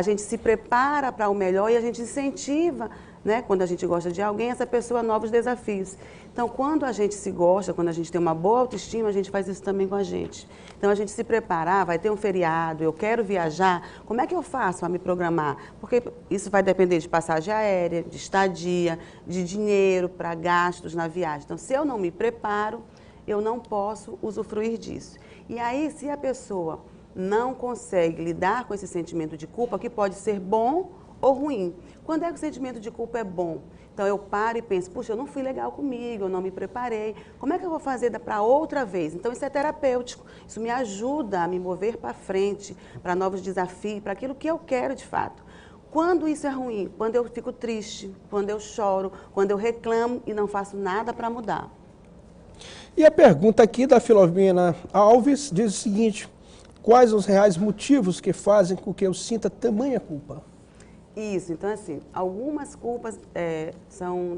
A gente se prepara para o melhor e a gente incentiva, né, quando a gente gosta de alguém, essa pessoa a novos desafios. Então, quando a gente se gosta, quando a gente tem uma boa autoestima, a gente faz isso também com a gente. Então, a gente se preparar, vai ter um feriado, eu quero viajar, como é que eu faço para me programar? Porque isso vai depender de passagem aérea, de estadia, de dinheiro para gastos na viagem. Então, se eu não me preparo, eu não posso usufruir disso. E aí, se a pessoa não consegue lidar com esse sentimento de culpa, que pode ser bom ou ruim. Quando é que o sentimento de culpa é bom? Então eu paro e penso, puxa, eu não fui legal comigo, eu não me preparei, como é que eu vou fazer para outra vez? Então isso é terapêutico, isso me ajuda a me mover para frente, para novos desafios, para aquilo que eu quero de fato. Quando isso é ruim? Quando eu fico triste, quando eu choro, quando eu reclamo e não faço nada para mudar. E a pergunta aqui da Filomena Alves diz o seguinte: quais os reais motivos que fazem com que eu sinta tamanha culpa? Isso, então assim, algumas culpas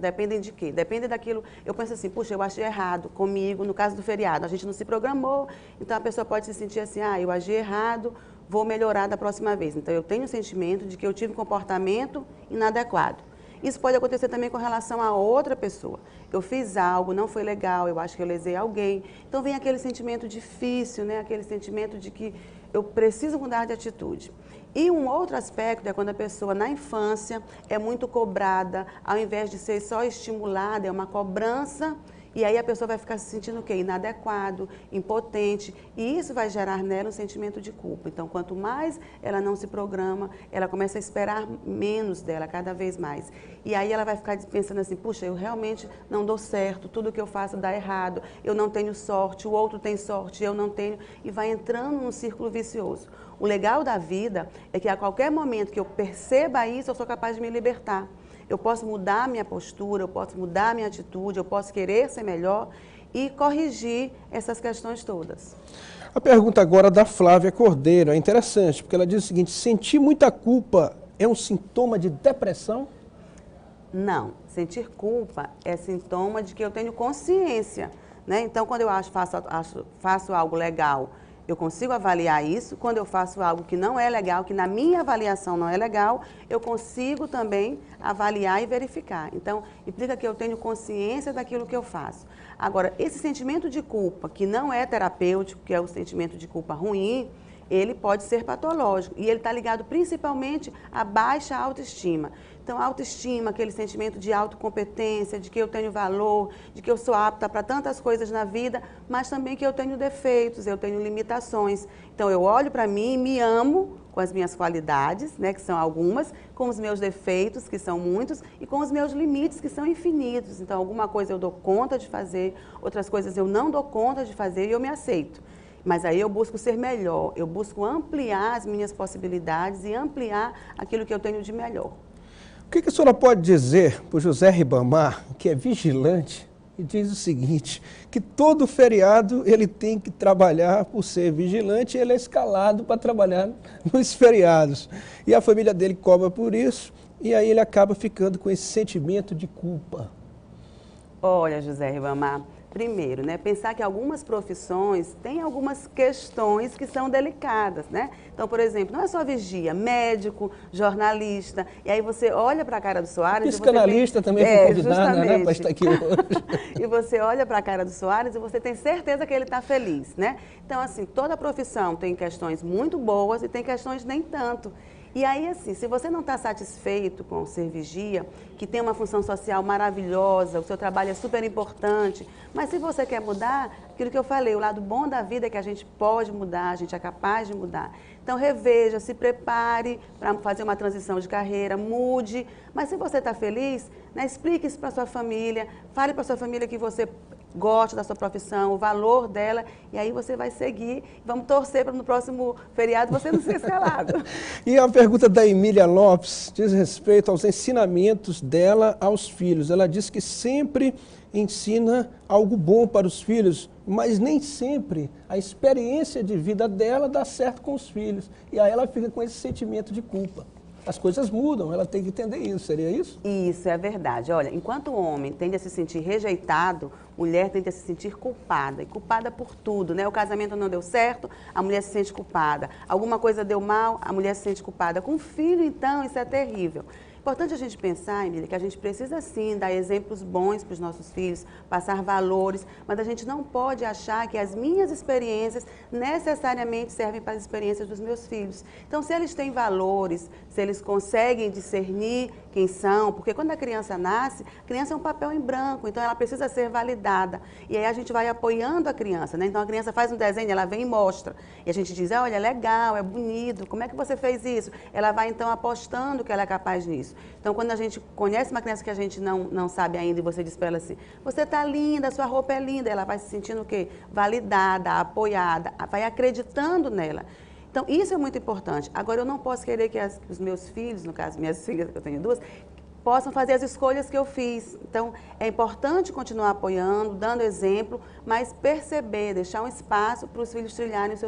dependem de quê? Depende daquilo, eu penso assim, puxa, eu achei errado comigo, no caso do feriado, a gente não se programou, então a pessoa pode se sentir assim, eu agi errado, vou melhorar da próxima vez. Então eu tenho o sentimento de que eu tive um comportamento inadequado. Isso pode acontecer também com relação a outra pessoa. Eu fiz algo, não foi legal, eu acho que eu lesei alguém. Então vem aquele sentimento difícil, né? Aquele sentimento de que eu preciso mudar de atitude. E um outro aspecto é quando a pessoa na infância é muito cobrada, ao invés de ser só estimulada, é uma cobrança. E aí a pessoa vai ficar se sentindo o quê? Inadequado, impotente, e isso vai gerar nela um sentimento de culpa. Então, quanto mais ela não se programa, ela começa a esperar menos dela, cada vez mais. E aí ela vai ficar pensando assim, puxa, eu realmente não dou certo, tudo que eu faço dá errado, eu não tenho sorte, o outro tem sorte, eu não tenho, e vai entrando num círculo vicioso. O legal da vida é que a qualquer momento que eu perceba isso, eu sou capaz de me libertar. Eu posso mudar minha postura, eu posso mudar minha atitude, eu posso querer ser melhor e corrigir essas questões todas. A pergunta agora da Flávia Cordeiro é interessante, porque ela diz o seguinte: sentir muita culpa é um sintoma de depressão? Não, sentir culpa é sintoma de que eu tenho consciência, né? Então, quando eu faço algo legal, eu consigo avaliar isso. Quando eu faço algo que não é legal, que na minha avaliação não é legal, eu consigo também avaliar e verificar. Então, implica que eu tenho consciência daquilo que eu faço. Agora, esse sentimento de culpa, que não é terapêutico, que é o sentimento de culpa ruim, ele pode ser patológico e ele está ligado principalmente à baixa autoestima. Então, a autoestima, aquele sentimento de autocompetência, de que eu tenho valor, de que eu sou apta para tantas coisas na vida, mas também que eu tenho defeitos, eu tenho limitações. Então, eu olho para mim e me amo com as minhas qualidades, né, que são algumas, com os meus defeitos, que são muitos, e com os meus limites, que são infinitos. Então, alguma coisa eu dou conta de fazer, outras coisas eu não dou conta de fazer e eu me aceito. Mas aí eu busco ser melhor, eu busco ampliar as minhas possibilidades e ampliar aquilo que eu tenho de melhor. O que a senhora pode dizer para o José Ribamar, que é vigilante, e diz o seguinte, que todo feriado ele tem que trabalhar por ser vigilante, ele é escalado para trabalhar nos feriados. E a família dele cobra por isso, e aí ele acaba ficando com esse sentimento de culpa. Olha, José Ribamar, primeiro, né, pensar que algumas profissões têm algumas questões que são delicadas, né? Então, por exemplo, não é só vigia, médico, jornalista, e aí você olha para a cara do Soares... Psicanalista também foi convidada, né, para estar aqui hoje. E você olha para a cara do Soares e você tem certeza que ele está feliz, né? Então, assim, toda profissão tem questões muito boas e tem questões nem tanto. E aí, assim, se você não está satisfeito com ser vigia, que tem uma função social maravilhosa, o seu trabalho é super importante, mas se você quer mudar, aquilo que eu falei, o lado bom da vida é que a gente pode mudar, a gente é capaz de mudar. Então, reveja, se prepare para fazer uma transição de carreira, mude. Mas se você está feliz, né, explique isso para sua família, fale para sua família que você gosta da sua profissão, o valor dela, e aí você vai seguir. Vamos torcer para no próximo feriado você não ser escalado. E a pergunta da Emília Lopes diz respeito aos ensinamentos dela aos filhos. Ela diz que sempre ensina algo bom para os filhos, mas nem sempre a experiência de vida dela dá certo com os filhos. E aí ela fica com esse sentimento de culpa. as coisas mudam, ela tem que entender isso, seria isso? Isso é verdade. Olha, enquanto o homem tende a se sentir rejeitado, mulher tende a se sentir culpada, e culpada por tudo, né? O casamento não deu certo, a mulher se sente culpada. Alguma coisa deu mal, a mulher se sente culpada. Com filho, então, isso é terrível. Importante a gente pensar, Emília, que a gente precisa sim dar exemplos bons para os nossos filhos, passar valores, mas a gente não pode achar que as minhas experiências necessariamente servem para as experiências dos meus filhos. Então, se eles têm valores, se eles conseguem discernir quem são, porque quando a criança nasce, a criança é um papel em branco, então ela precisa ser validada. E aí a gente vai apoiando a criança, né? Então a criança faz um desenho, ela vem e mostra. E a gente diz, olha, é legal, é bonito, como é que você fez isso? Ela vai então apostando que ela é capaz disso. Então, quando a gente conhece uma criança que a gente não sabe ainda e você diz para ela assim, você está linda, sua roupa é linda, ela vai se sentindo o quê? Validada, apoiada, vai acreditando nela. Então, isso é muito importante. Agora, eu não posso querer que os meus filhos, no caso, minhas filhas, eu tenho duas, possam fazer as escolhas que eu fiz. Então, é importante continuar apoiando, dando exemplo, mas perceber, deixar um espaço para os filhos trilharem os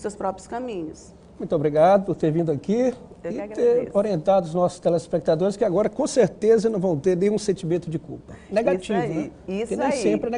seus próprios caminhos. Muito obrigado por ter vindo aqui Eu e ter orientado os nossos telespectadores que agora, com certeza, não vão ter nenhum sentimento de culpa. Negativo, Isso aí, né? isso Porque nem aí. sempre é negativo.